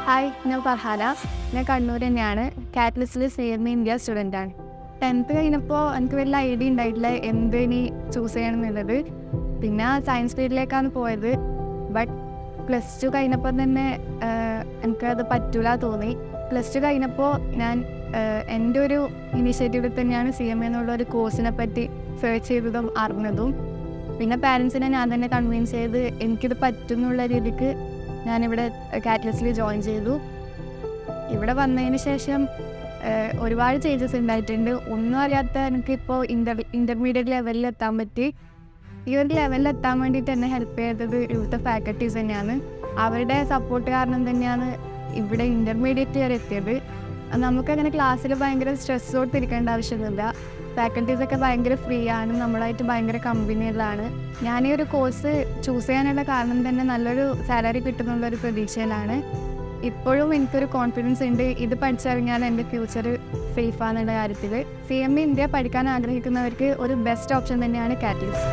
Hi, ഞാൻ ഫർഹാന. ഞാൻ കണ്ണൂർ തന്നെയാണ്. കാറ്റലിസ്റ്റിൽ CMA ഇന്ത്യ സ്റ്റുഡൻ്റാണ്. 10th കഴിഞ്ഞപ്പോൾ എനിക്ക് വലിയ ഐഡിയ ഉണ്ടായിട്ടില്ല എന്ത് ഇനി ചൂസ് ചെയ്യണം എന്നുള്ളത്. പിന്നെ സയൻസ് ഫീൽഡിലേക്കാണ് പോയത്. ബട്ട് +2 കഴിഞ്ഞപ്പോൾ തന്നെ എനിക്കത് പറ്റൂല തോന്നി. +2 കഴിഞ്ഞപ്പോൾ ഞാൻ എൻ്റെ ഒരു ഇനീഷ്യേറ്റീവിൽ തന്നെയാണ് CMA എന്നുള്ളൊരു കോഴ്സിനെ പറ്റി സെർച്ച് ചെയ്തതും അറിഞ്ഞതും. പിന്നെ പാരൻസിനെ ഞാൻ തന്നെ കൺവിൻസ് ചെയ്ത് എനിക്കിത് പറ്റും എന്നുള്ള രീതിക്ക് ഞാനിവിടെ കാറ്റലിസ്റ്റിൽ ജോയിൻ ചെയ്തു. ഇവിടെ വന്നതിന് ശേഷം ഒരുപാട് ചേഞ്ചസ് ഉണ്ടായിട്ടുണ്ട്. ഒന്നും അറിയാത്ത എനിക്കിപ്പോൾ ഇൻ്റർമീഡിയറ്റ് ലെവലിൽ എത്താൻ പറ്റി. ഈ ഒരു ലെവലിൽ എത്താൻ വേണ്ടിയിട്ട് എന്നെ ഹെൽപ്പ് ചെയ്തത് ഇവിടുത്തെ ഫാക്കൽറ്റീസ് തന്നെയാണ്. അവരുടെ സപ്പോർട്ട് കാരണം തന്നെയാണ് ഇവിടെ ഇൻ്റർമീഡിയറ്റ് വരെ എത്തിയത്. നമുക്കങ്ങനെ ക്ലാസ്സിൽ ഭയങ്കര സ്ട്രെസ് കൊടുത്തിരിക്കേണ്ട ആവശ്യമൊന്നുമില്ല. ഫാക്കൽറ്റീസൊക്കെ ഭയങ്കര ഫ്രീ ആണ്, നമ്മളായിട്ട് ഭയങ്കര കമ്പനിയിലാണ്. ഞാൻ ഈ ഒരു കോഴ്സ് ചൂസ് ചെയ്യാനുള്ള കാരണം തന്നെ നല്ലൊരു സാലറി കിട്ടുന്നുള്ളൊരു പ്രതീക്ഷയിലാണ്. ഇപ്പോഴും എനിക്കൊരു കോൺഫിഡൻസ് ഉണ്ട്, ഇത് പഠിച്ചിറങ്ങിയാൽ എൻ്റെ ഫ്യൂച്ചർ സേഫ് ആണെന്നുള്ള കാര്യത്തിൽ. CMA ഇന്ത്യ പഠിക്കാൻ ആഗ്രഹിക്കുന്നവർക്ക് ഒരു ബെസ്റ്റ് ഓപ്ഷൻ തന്നെയാണ് കാറ്റലിസ്റ്റ്.